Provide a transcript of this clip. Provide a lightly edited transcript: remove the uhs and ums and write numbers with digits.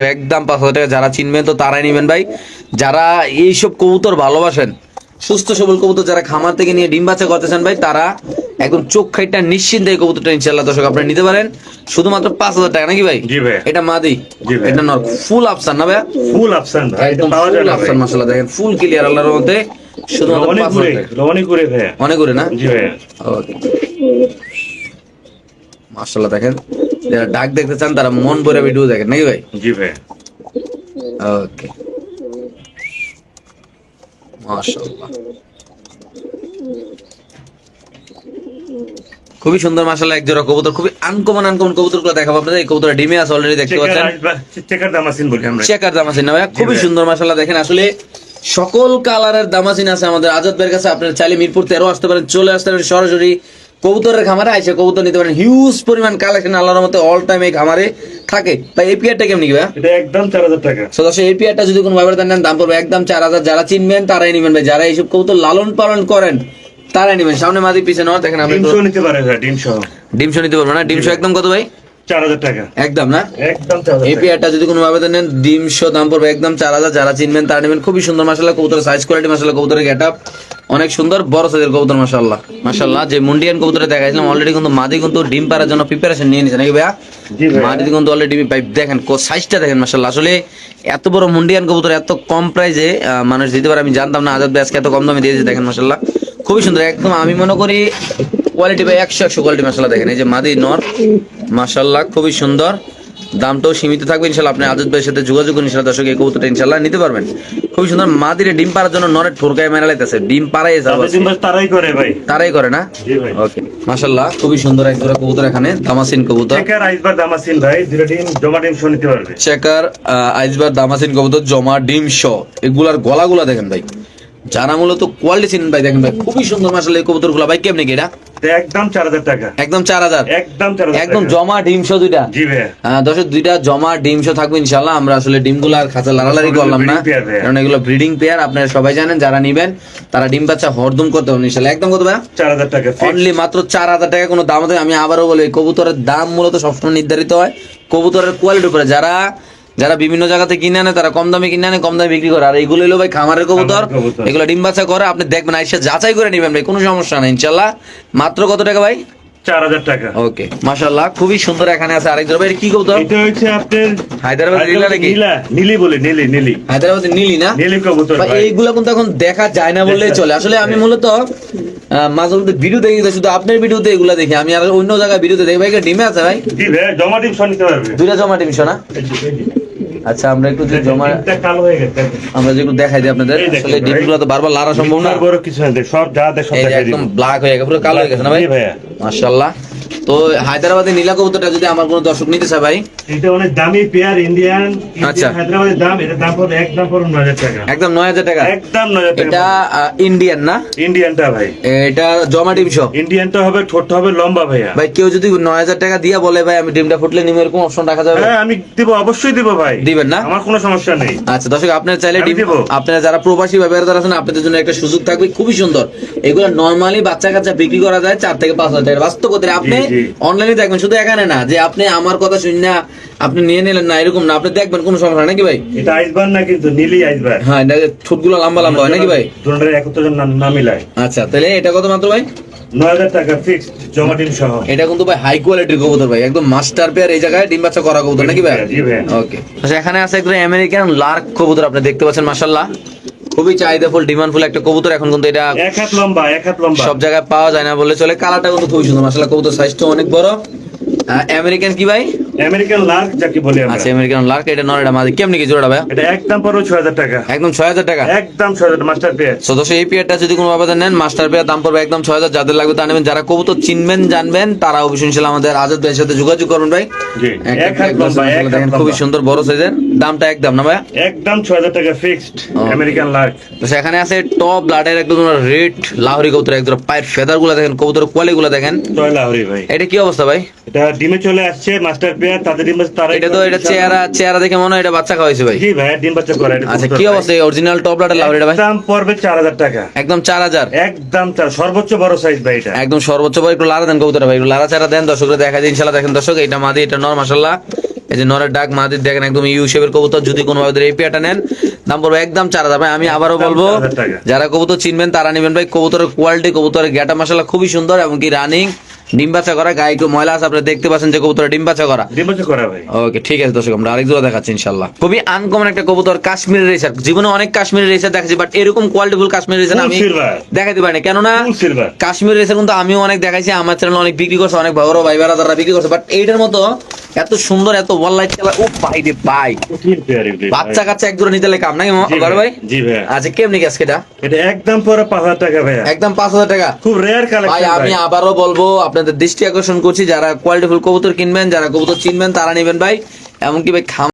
একদম 5,000 টাকা। যারা চিনবেন তো তারাই নেবেন ভাই। যারা এইসব কবুতর ভালোবাসেন, সুস্থ সবল কবুতর যারা খামার থেকে নিয়ে ডিম বাচ্চা করতেছেন ভাই, তারা একদম চোখ খাইটা নিশ্চিন্তে এই কবুতরটা ইনশাআল্লাহ দর্শক আপনারা নিতে পারেন শুধুমাত্র 5,000 টাকা নাকি ভাই? জি ভাই। এটা মাদি, জি ভাই। এটা নর, ফুল আফসান না ভাই? ফুল আফসান ভাই, এটা একদম পাওয়া যায় ফুল না আফসান, ভাই। মাশাআল্লাহ দেখেন ফুল ক্লিয়ার আল্লাহর রহমতে, শুধুমাত্র 5,000 টাকা। অনেক করে ভাই। অনেক করে না? জি ভাই। ওকে, মাশাআল্লাহ দেখেন, যারা ডাক দেখতে চান তারা মন ভরে ভিডিও দেখেন নাকি ভাই? জি ভাই। ওকে, মাশাআল্লাহ খুবই সুন্দর মাশাআল্লাহ এক জোড়া কবুতর। খুবই আনকমন কবুতর গুলো দেখাবো আপনাদের। এই কবুতর ডিমে আছে অলরেডি দেখতে পাচ্ছেন। চেকার দামাসিন বলি আমরা। চেকার দামাসিন না ভাই, খুবই ভাই। সুন্দর মাশাআল্লাহ দেখেন। আসলে সকল কালারের দামাসিন আছে আমাদের আজাদ ভাইয়ের কাছে। আপনারা চাইলে মিরপুর 13 আসতে পারেন, চলে আসতে পারেন সরাসরি কবুতরের খামারে আইসা কবুতর নিতে পারেন। হিউজ পরিমাণ কালেকশন আল্লাহর রহমতে অল টাইম এই খামারে থাকে। ভাই এই পেয়ারটা কেমন কি ভাই? এটা একদম 4,000 টাকা। সদস্য এই পেয়ারটা যদি কোনো ভাবে নেন দাম পড়বে একদম 4,000। যারা চিনবেন তারাই নেবেন ভাই, যারা এইসব কবুতর লালন পালন করেন তারাই নেবেন। সামনে মাদি পিছনে নর দেখেন। আপনি ডিমশো নিতে পারে ভাই, ডিমশো। ডিমশো নিতে পারবেন না? ডিমশো একদম কত ভাই? 4,000 টাকা। একদম না? একদম 4,000 এই টাকা। পেয়ারটা যদি কোনো ভাবে নেন ডিমশো দাম পড়বে একদম 4,000। যারা চিনবেন তারা নেবেন। খুবই সুন্দর মাশাআল্লাহ কবুতরের সাইজ কোয়ালিটি, মাশাআল্লাহ কবুতরের গেটআপ অনেক সুন্দর, বড় সাইজের কবুতর মাশাআল্লাহ। মাশাআল্লাহ যে মুন্ডিয়ান কবুতরে দেখাইছিলাম অলরেডি কিন্তু মাদি কিন্তু ডিম পাড়ার জন্য প্রিপারেশন নিয়ে নিছে নাকি ভাইয়া? জি ভাই। মাদি কিন্তু অলরেডি পাইপ দেখেন, সাইজটা দেখেন মাশাআল্লাহ। আসলে এত বড় মুন্ডিয়ান কবুতর এত কম প্রাইসে মানুষ দিতে পারে আমি জানতাম না। আজাদ ভাই আজকে এত কম দামে দিয়েছে দেখেন মাশাআল্লাহ, খুবই সুন্দর একদম। আমি মনে করি কোয়ালিটি ভাই 100 কোয়ালিটি মাশাআল্লাহ দেখেন। এই যে মাদি নর মাশাআল্লাহ খুবই সুন্দর, দামটাও সীমিত থাকবে ইনশাআল্লাহ। আপনি আজাদ ভাইয়ের সাথে যোগাযোগ করুন ইনশাআল্লাহ দর্শক, এই কবুতরটা ইনশাআল্লাহ নিতে পারবেন। খুবই সুন্দর মাদিরে ডিম পাড়ার জন্য নরের ঠোরকায় মেরা লাইতেছে, ডিম পাড়াই তাদের ডিম তারাই করে ভাই। তারাই করে না? জি ভাই। ওকে মাশাআল্লাহ খুবই সুন্দর এক জোড়া কবুতর এখানে, দামাসিন কবুতর। চেকার আইসবার দামাসিন ভাই, দুটো ডিম জমা ডিমশো নিতে পারবে। চেকার আইসবার দামাসিন কবুতর জমা ডিম শ, এগুলার গলাগুলা দেখেন ভাই, যারা মূলত কোয়ালিটি চিনেন ভাই দেখেন ভাই, খুবই সুন্দর মাশাআল্লাহ এই কবুতর গুলা। ভাই কেমনে কি এটা? এটা একদম 4,000 টাকা। একদম 4,000। একদম 4,000 একদম টাকা। জমা ডিম শ দুইটা। জি ভাই। দর্শক দুইটা জমা ডিম শো থাকবে ইনশাল্লাহ। আমরা আসলে ডিমগুলো আর খাঁচা লাড়ালাড়ি করলাম না, breeding pair ভাইয়া। কারণ এগুলো ব্রিডিং পেয়ার। আপনারা সবাই জানেন, যারা নিবেন তারা ডিম বাচ্চা হরদম করতে হবে ইনশাল্লাহ। একদম কত ভাই? 4,000 টাকা fixed। অনলি মাত্র 4,000 টাকা। কোনো দাম আমি আবারও বলি, কবুতরের দাম মূলত সবসময় নির্ধারিত হয় কবুতরের কোয়ালিটির উপরে। যারা বিভিন্ন জায়গাতে কিনে আনে তারা কম দামে কিনে আনে, কম দামে বিক্রি করে। আর এইগুলো হলো ভাই খামারের কবুতর, খামারের কবুতর। এগুলো ডিম বাচ্চা করে। আপনি দেখবেন আইসা যাচাই করে নিবেন ভাই, কোনো সমস্যা নাই ইনশাল্লাহ। মাত্র কত টাকা ভাই? 4,000 টাকা। ওকে মাশাআল্লাহ খুবই সুন্দর। এখানে আছে আরেক জোড়া ভাই, কি কবুতর? এটা হচ্ছে আপনার হায়দ্রাবাদ নীলা নাকি? নীলা, নীলি বলে, নীলি। হায়দ্রাবাদের নীলি না? নীলি কবুতর ভাই ভাই। এইগুলা কিন্তু এখন দেখা যায় না বললেই চলে। আসলে আমি মূলত মাঝে মধ্যে ভিডিও দেখি, শুধু আপনার ভিডিওতে এগুলা দেখি, আমি আর অন্য জায়গায় ভিডিওতে দেখি। ভাই ডিমে আছে ভাই? জি ভাই, জমা ডিমশো নিতে পারবে। দুইটা জমা ডিমশো না? আচ্ছা আমরা একটু যে জমা ডিমটা কালো হয়ে গেছে। আমরা যে একটু দেখাই দিই আপনাদের। এই দেখেন আসলে ভাই। ডিমগুলো তো বারবার লাড়া সম্ভব না। বড় কিছু না, সব যা দেখ সব এই যে দেখাই একদম দিই। ব্ল্যাক হয়ে গেছে, পুরো কালো হয়ে গেছে না ভাই? জি ভাইয়া। মাশাআল্লাহ। তো হায়দ্রাবাদের নীলা কবুতরটা যদি আমার কোনো দর্শক নিতে চায় ভাই, এটা অনেক দামি পেয়ার, ইন্ডিয়ান আচ্ছা। হায়দ্রাবাদের দাম, এটা দাম পড়বে একদম 9,000 টাকা। একদম 9,000 টাকা। একদম 9,000 টাকা। এটা ইন্ডিয়ান না? ইন্ডিয়ানটা ভাই, এটা জমা ডিমশো। ইন্ডিয়ানটা হবে, ঠোঁটটা হবে লম্বা ভাইয়া। ভাই কেউ যদি 9,000 টাকা দিয়া বলে ভাই আমি ডিমটা ফুটলে নিম, এরকম অপশন রাখা যাবে? হ্যাঁ আমি দিব, অবশ্যই দিব ভাই। দিবেন না? আমার কোনো সমস্যা নেই। আচ্ছা দর্শক, আপনারা চাইলে আমি ডিম, দেবো। আপনারা যারা প্রবাসী ব্যবহার আছেন আপনাদের জন্য একটা সুযোগ থাকবে, খুবই সুন্দর। এগুলো নরমালি বাচ্চা কাচ্চা বিক্রি করা যায় 4 থেকে 5,000 টাকা। বাস্তবতা আপনি জি। অনলাইনে দেখবেন, শুধু এখানে না যে আপনি আমার কথা শুনে না আপনি নিয়ে নিলেন না, এরকম না। আপনি দেখবেন কোনো সমস্যা নাকি ভাই? এটা আইসবার না কিন্তু, নীলি আইসবার। হ্যাঁ, এটা ঠোঁটগুলো লম্বা লম্বা হয় নাকি ভাই? দুটোর একত্র না মিলায়। আচ্ছা তাহলে এটা কত মাত্র ভাই? 9,000 টাকা ফিক্সড, জমা ডিম সহ। এটা কিন্তু ভাই হাই কোয়ালিটির কবুতর ভাই, একদম মাস্টার পেয়ার। এই জায়গায় ডিম বাচ্চা করা কবুতর নাকি ভাই? জি ভাই। ওকে আচ্ছা, এখানে আছে একদম আমেরিকান লার্ক কবুতর, আপনি দেখতে পাচ্ছেন মাশাআল্লাহ খুবই চাহিদাফুল ডিমান্ডফুল একটা কবুতর। এখন কিন্তু এটা এক হাত লম্বা, এক হাত লম্বা। সব জায়গায় পাওয়া যায় না বললে চলে। কালারটা কিন্তু খুবই সুন্দর মাশাআল্লাহ, কবুতর সাইজটা অনেক বড়। আমেরিকান কি ভাই? আমেরিকান লার্ক যাকে বলি আমরা। আচ্ছা আমেরিকান লার্ক, এটা নর, এটা মাদি। কেমনি কি জোড়াটা ভাই? এটা একদম পড়বে 6,000 টাকা। একদম 6,000 টাকা। একদম 6,000 মাস্টার পেয়ার। সদস্য এই পেয়ারটা যদি কোনো ভাবে নেন মাস্টার পেয়ার দাম পড়বে একদম 6,000। যাদের লাগবে তা নেবেন। যারা কবুতর চিনবেন জানবেন তারা অবশ্যই ইনশাআল্লাহ আমাদের আজাদ ভাইয়ের সাথে যোগাযোগ করবেন ভাই। জি, এক হাত লম্বা, এক হাত দেখেন খুবই লম্বা। সুন্দর বড় সাইজের। দামটা একদম না ভাই? একদম 6,000 টাকা ফিক্সড, আমেরিকান লার্ক। তো সেখানে আছে টপ ব্লাডের একদম রেড লাহোরি কবুতর, একদম পায়ের ফেদার গুলা দেখেন, কবুতর কোয়ালিটি গুলা দেখেন। জয় লাহোরি ভাই। এটা কি অবস্থা ভাই? এটা ডিমে চলে আসছে, মাস্টার পেয়ার। তাদের ডিম বাচ্চা তারাই। এটা তো এটা চেহারা দেখে মনে হয় এটা বাচ্চা খাওয়াইছে ভাই। জি ভাই, ডিম বাচ্চা করে। আচ্ছা কি অবস্থা অরিজিনাল টপ ব্লাডের লাহোরিটা ভাই? দাম পড়বে 4,000 টাকা। একদম 4,000। একদম সর্বোচ্চ বড় সাইজ ভাই এটা। একদম সর্বোচ্চ ভাই। একটু লারা দেন কবুতর ভাই, একটু লারা চারা দেন দর্শকরা দেখা যায় ইনশাআল্লাহ। দেখেন দর্শক, এটা মাদি, এটা নর মাশাআল্লাহ এই যে নরের ডাক মাদির দেখেন একদম ইউ শেপের কবুতর, যদি কোনো ভাবে এই পেয়ারটা নেন দাম পড়বে একদম 4000 ভাই। আমি আবারও বলবো 4000 টাকা। যারা কবুতর চিনবেন তারা নেবেন ভাই। কবুতরের কোয়ালিটি, কবুতরের গ্যাটা মাশাআল্লাহ খুবই সুন্দর, এবং কি রানিং, ডিম বাচ্চা করা, গায়ে একটু ময়লা আছে, আপনারা দেখতে পাচ্ছেন যে কবুতরের ডিম বাচ্চা করা। ডিম বাচ্চা করা ভাই। ওকে ঠিক আছে দর্শক, আমরা আরেক জোড়া দেখাচ্ছি ইনশাআল্লাহ। খুবই আনকমন একটা কবুতর, কাশ্মীরি রেসার। জীবনে অনেক কাশ্মীরি রেসার দেখেছি, বাট এরকম কোয়ালিটিফুল কাশ্মীরি রেসার Full আমি silver। দেখাতে পারি না, কেননা Full silver। কাশ্মীরি রেসার কিন্তু আমিও অনেক দেখাইছি, আমার চ্যানেলে অনেক বিক্রি করছে, অনেক বড় ভাই বারাদাররা বিক্রি করছে, বাট এইটার মতো এত সুন্দর, এত ওয়াল লাইট কালার, ও ভাই রে ভাই, কঠিন পেয়ার এগুলি ভাই। বাচ্চা কাচ্চা এক জোড়া নিতে লাগে কাম নাকি জি বড় ভাই? জি ভাই। আচ্ছা কেমনি আজকে এটা? এটা একদম পরে 5000 টাকা ভাই। একদম 5000 টাকা। খুব রেয়ার ভাই কালেকশন আমি ভাই। আবারও বলবো, আপনাদের দৃষ্টি আকর্ষণ করছি, যারা কোয়ালিটিফুল কবুতর কিনবেন, যারা কবুতর চিনবেন তারা নেবেন ভাই। এমনকি ভাই